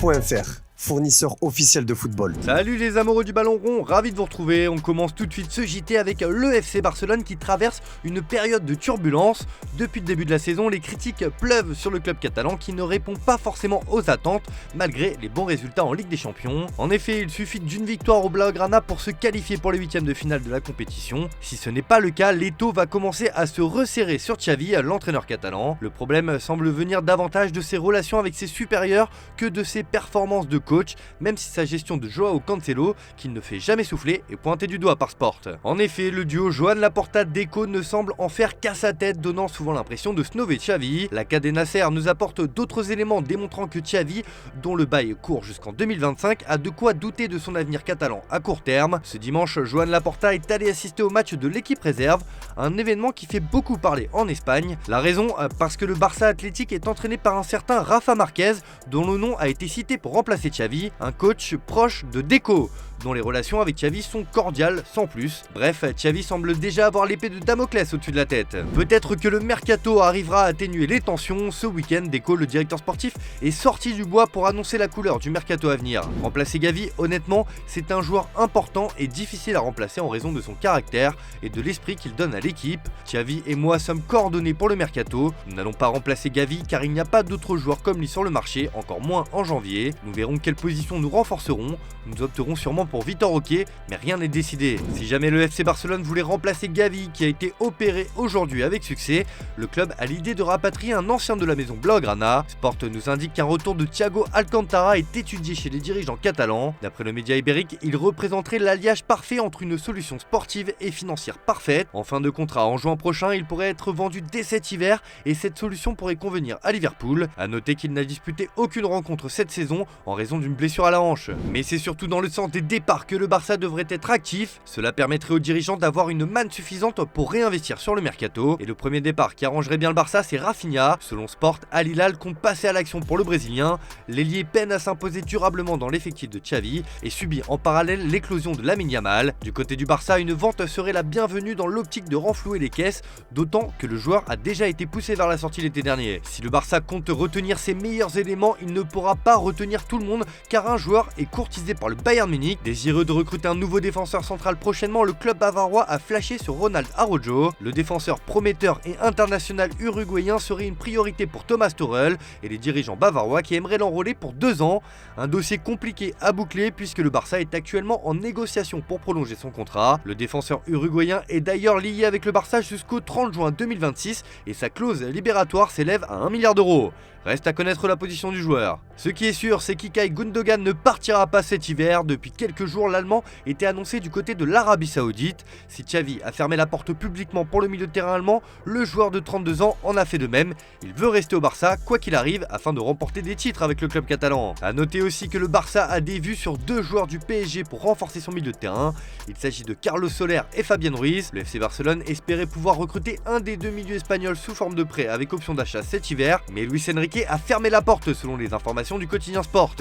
Foot.fr, fournisseur officiel de football. Salut les amoureux du ballon rond, ravi de vous retrouver. On commence tout de suite ce JT avec le FC Barcelone qui traverse une période de turbulence. Depuis le début de la saison, les critiques pleuvent sur le club catalan qui ne répond pas forcément aux attentes malgré les bons résultats en Ligue des Champions. En effet, il suffit d'une victoire au Blaugrana pour se qualifier pour les huitièmes de finale de la compétition. Si ce n'est pas le cas, l'étau va commencer à se resserrer sur Xavi, l'entraîneur catalan. Le problème semble venir davantage de ses relations avec ses supérieurs que de ses performances de coach, même si sa gestion de Joao Cancelo, qu'il ne fait jamais souffler, est pointée du doigt par Sport. En effet, le duo Joan Laporta-Deco ne semble en faire qu'à sa tête, donnant souvent l'impression de snobber Xavi. La Cadena Nasser nous apporte d'autres éléments démontrant que Xavi, dont le bail court jusqu'en 2025, a de quoi douter de son avenir catalan à court terme. Ce dimanche, Joan Laporta est allé assister au match de l'équipe réserve, un événement qui fait beaucoup parler en Espagne. La raison, parce que le Barça Athletic est entraîné par un certain Rafa Marquez, dont le nom a été cité pour remplacer Xavi, un coach proche de Deco, dont les relations avec Xavi sont cordiales sans plus. Bref, Xavi semble déjà avoir l'épée de Damoclès au-dessus de la tête. Peut-être que le mercato arrivera à atténuer les tensions. Ce week-end, Deco, le directeur sportif, est sorti du bois pour annoncer la couleur du mercato à venir. Remplacer Gavi, honnêtement, c'est un joueur important et difficile à remplacer en raison de son caractère et de l'esprit qu'il donne à l'équipe. Xavi et moi sommes coordonnés pour le mercato. Nous n'allons pas remplacer Gavi car il n'y a pas d'autres joueurs comme lui sur le marché, encore moins en janvier. Nous verrons quelle position nous renforcerons. Nous opterons sûrement pour Vitor Roque, mais rien n'est décidé. Si jamais le FC Barcelone voulait remplacer Gavi, qui a été opéré aujourd'hui avec succès, le club a l'idée de rapatrier un ancien de la maison Blaugrana. Sport nous indique qu'un retour de Thiago Alcantara est étudié chez les dirigeants catalans. D'après le média ibérique, il représenterait l'alliage parfait entre une solution sportive et financière parfaite. En fin de contrat en juin prochain, il pourrait être vendu dès cet hiver et cette solution pourrait convenir à Liverpool. A noter qu'il n'a disputé aucune rencontre cette saison en raison d'une blessure à la hanche. Mais c'est surtout dans le sens des départs que le Barça devrait être actif. Cela permettrait aux dirigeants d'avoir une manne suffisante pour réinvestir sur le mercato. Et le premier départ qui arrangerait bien le Barça, c'est Rafinha. Selon Sport, Al Hilal compte passer à l'action pour le Brésilien. L'ailier peine à s'imposer durablement dans l'effectif de Xavi et subit en parallèle l'éclosion de Lamine Yamal. Du côté du Barça, une vente serait la bienvenue dans l'optique de renflouer les caisses, d'autant que le joueur a déjà été poussé vers la sortie l'été dernier. Si le Barça compte retenir ses meilleurs éléments, il ne pourra pas retenir tout le monde car un joueur est courtisé par le Bayern Munich. Désireux de recruter un nouveau défenseur central prochainement, le club bavarois a flashé sur Ronald Araujo. Le défenseur prometteur et international uruguayen serait une priorité pour Thomas Tuchel et les dirigeants bavarois qui aimeraient l'enrôler pour 2 ans. Un dossier compliqué à boucler puisque le Barça est actuellement en négociation pour prolonger son contrat. Le défenseur uruguayen est d'ailleurs lié avec le Barça jusqu'au 30 juin 2026 et sa clause libératoire s'élève à 1 milliard d'euros. Reste à connaître la position du joueur. Ce qui est sûr, c'est qu'Ilkay Gundogan ne partira pas cet hiver. Depuis quelques jours, l'Allemand était annoncé du côté de l'Arabie Saoudite. Si Xavi a fermé la porte publiquement pour le milieu de terrain allemand, le joueur de 32 ans en a fait de même. Il veut rester au Barça, quoi qu'il arrive, afin de remporter des titres avec le club catalan. A noter aussi que le Barça a des vues sur 2 joueurs du PSG pour renforcer son milieu de terrain. Il s'agit de Carlos Soler et Fabien Ruiz. Le FC Barcelone espérait pouvoir recruter un des 2 milieux espagnols sous forme de prêt avec option d'achat cet hiver, mais Luis Enrique a fermé la porte selon les informations du quotidien Sport.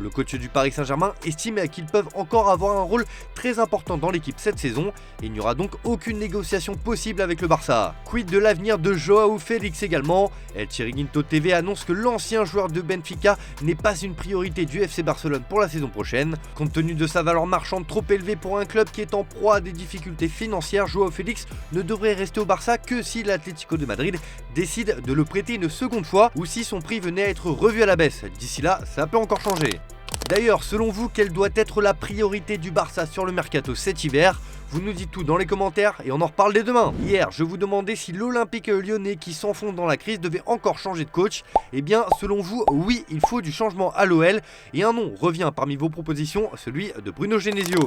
Le coach du Paris Saint-Germain estime qu'ils peuvent encore avoir un rôle très important dans l'équipe cette saison et il n'y aura donc aucune négociation possible avec le Barça. Quid de l'avenir de Joao Félix également? El Chiringuito TV annonce que l'ancien joueur de Benfica n'est pas une priorité du FC Barcelone pour la saison prochaine. Compte tenu de sa valeur marchande trop élevée pour un club qui est en proie à des difficultés financières, Joao Félix ne devrait rester au Barça que si l'Atlético de Madrid décide de le prêter une seconde fois ou si son prix venait à être revu à la baisse. D'ici là, ça peut encore changer. D'ailleurs, selon vous, quelle doit être la priorité du Barça sur le mercato cet hiver? Vous nous dites tout dans les commentaires et on en reparle dès demain. Hier, je vous demandais si l'Olympique Lyonnais qui s'enfonce dans la crise devait encore changer de coach. Eh bien, selon vous, oui, il faut du changement à l'OL. Et un nom revient parmi vos propositions, celui de Bruno Genesio.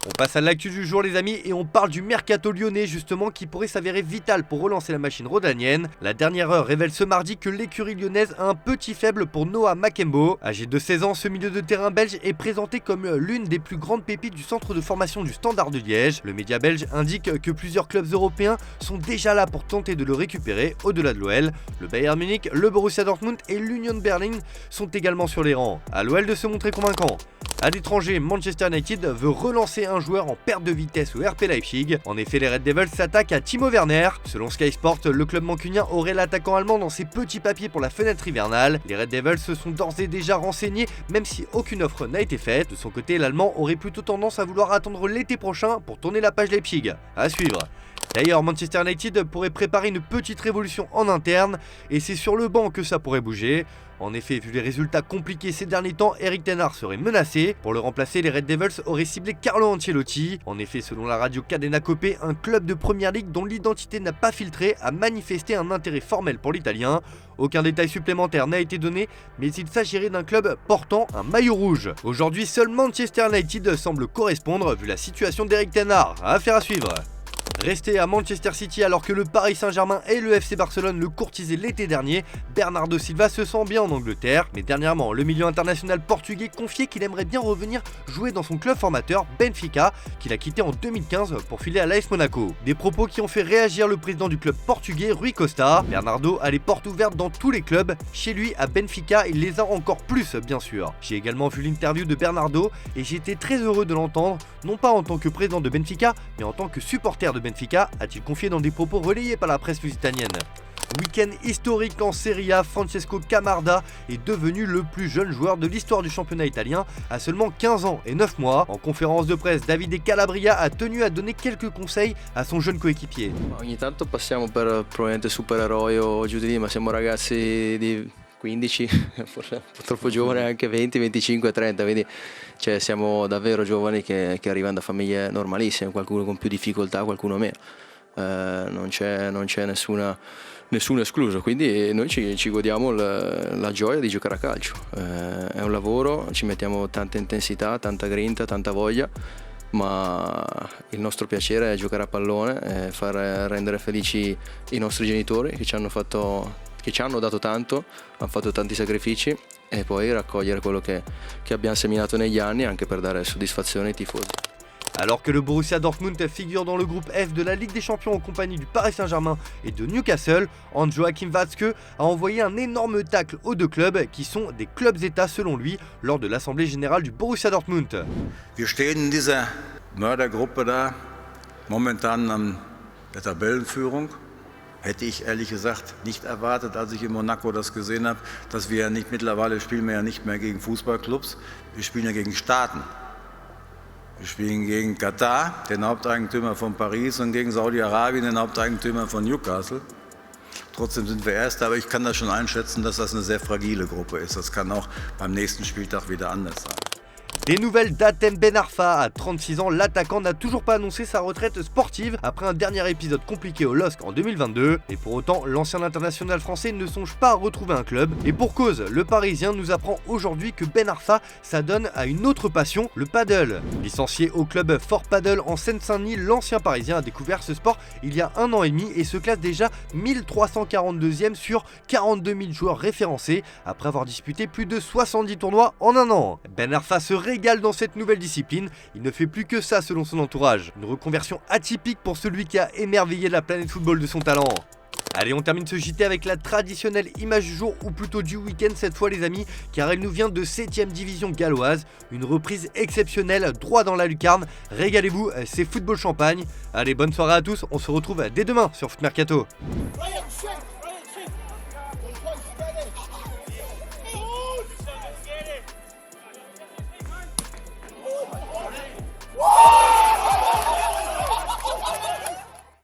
On passe à l'actu du jour les amis et on parle du mercato lyonnais justement qui pourrait s'avérer vital pour relancer la machine rhodanienne. La dernière heure révèle ce mardi que l'écurie lyonnaise a un petit faible pour Noah Makembo. Âgé de 16 ans, ce milieu de terrain belge est présenté comme l'une des plus grandes pépites du centre de formation du Standard de Liège. Le média belge indique que plusieurs clubs européens sont déjà là pour tenter de le récupérer au-delà de l'OL. Le Bayern Munich, le Borussia Dortmund et l'Union Berlin sont également sur les rangs. À l'OL de se montrer convaincant. À l'étranger, Manchester United veut relancer un joueur en perte de vitesse au RB Leipzig. En effet, les Red Devils s'attaquent à Timo Werner. Selon Sky Sport, le club mancunien aurait l'attaquant allemand dans ses petits papiers pour la fenêtre hivernale. Les Red Devils se sont d'ores et déjà renseignés, même si aucune offre n'a été faite. De son côté, l'Allemand aurait plutôt tendance à vouloir attendre l'été prochain pour tourner la page Leipzig. À suivre. D'ailleurs, Manchester United pourrait préparer une petite révolution en interne, et c'est sur le banc que ça pourrait bouger. En effet, vu les résultats compliqués ces derniers temps, Erik ten Hag serait menacé. Pour le remplacer, les Red Devils auraient ciblé Carlo Ancelotti. En effet, selon la radio Cadena Copé, un club de première ligue dont l'identité n'a pas filtré a manifesté un intérêt formel pour l'Italien. Aucun détail supplémentaire n'a été donné, mais il s'agirait d'un club portant un maillot rouge. Aujourd'hui, seul Manchester United semble correspondre vu la situation d'Erik ten Hag. Affaire à suivre. Resté à Manchester City alors que le Paris Saint-Germain et le FC Barcelone le courtisaient l'été dernier, Bernardo Silva se sent bien en Angleterre. Mais dernièrement, le milieu international portugais confiait qu'il aimerait bien revenir jouer dans son club formateur Benfica, qu'il a quitté en 2015 pour filer à l'AS Monaco. Des propos qui ont fait réagir le président du club portugais, Rui Costa. Bernardo a les portes ouvertes dans tous les clubs. Chez lui, à Benfica, il les a encore plus, bien sûr. J'ai également vu l'interview de Bernardo et j'ai été très heureux de l'entendre, non pas en tant que président de Benfica, mais en tant que supporter de Benfica, a-t-il confié dans des propos relayés par la presse lusitanienne. Week-end historique en Serie A, Francesco Camarda est devenu le plus jeune joueur de l'histoire du championnat italien à seulement 15 ans et 9 mois. En conférence de presse, Davide Calabria a tenu à donner quelques conseils à son jeune coéquipier. Ogni tanto passiamo per probabilmente supereroi o giù di lì, ma siamo ragazzi di 15, forse un po' troppo giovani, anche 20, 25, 30, quindi siamo davvero giovani che arrivano da famiglie normalissime, qualcuno con più difficoltà, qualcuno meno, non c'è nessuno escluso, quindi noi ci godiamo la gioia di giocare a calcio, è un lavoro, ci mettiamo tanta intensità, tanta grinta, tanta voglia, ma il nostro piacere è giocare a pallone, far rendere felici i nostri genitori che ci hanno dato tanto, hanno fatto tanti sacrifici e poi raccogliere quello che abbiamo seminato negli anni anche per dare soddisfazione ai tifosi. Alors que le Borussia Dortmund figure dans le groupe F de la Ligue des Champions en compagnie du Paris Saint-Germain et de Newcastle, Hans-Joachim Watzke a envoyé un énorme tacle aux deux clubs qui sont des clubs-États selon lui lors de l'Assemblée Générale du Borussia Dortmund. Wir stehen in dieser Mördergruppe da momentan an der Tabellenführung. Hätte ich ehrlich gesagt nicht erwartet, als ich in Monaco das gesehen habe, dass wir mittlerweile spielen wir ja nicht mehr gegen Fußballclubs, wir spielen ja gegen Staaten. Wir spielen gegen Katar, den Haupteigentümer von Paris, und gegen Saudi-Arabien, den Haupteigentümer von Newcastle. Trotzdem sind wir Erster, aber ich kann das schon einschätzen, dass das eine sehr fragile Gruppe ist. Das kann auch beim nächsten Spieltag wieder anders sein. Des nouvelles d'Atem Ben Arfa. À 36 ans, l'attaquant n'a toujours pas annoncé sa retraite sportive après un dernier épisode compliqué au LOSC en 2022. Et pour autant, l'ancien international français ne songe pas à retrouver un club. Et pour cause, le Parisien nous apprend aujourd'hui que Ben Arfa s'adonne à une autre passion, le paddle. Licencié au club Fort Paddle en Seine-Saint-Denis, l'ancien Parisien a découvert ce sport il y a 1 an et demi et se classe déjà 1342e sur 42 000 joueurs référencés après avoir disputé plus de 70 tournois en 1 an. Ben Arfa se régale dans cette nouvelle discipline, il ne fait plus que ça selon son entourage. Une reconversion atypique pour celui qui a émerveillé la planète football de son talent. Allez, on termine ce JT avec la traditionnelle image du jour, ou plutôt du week-end cette fois les amis, car elle nous vient de 7ème division galloise. Une reprise exceptionnelle, droit dans la lucarne. Régalez-vous, c'est Football Champagne. Allez, bonne soirée à tous, on se retrouve dès demain sur Foot Mercato.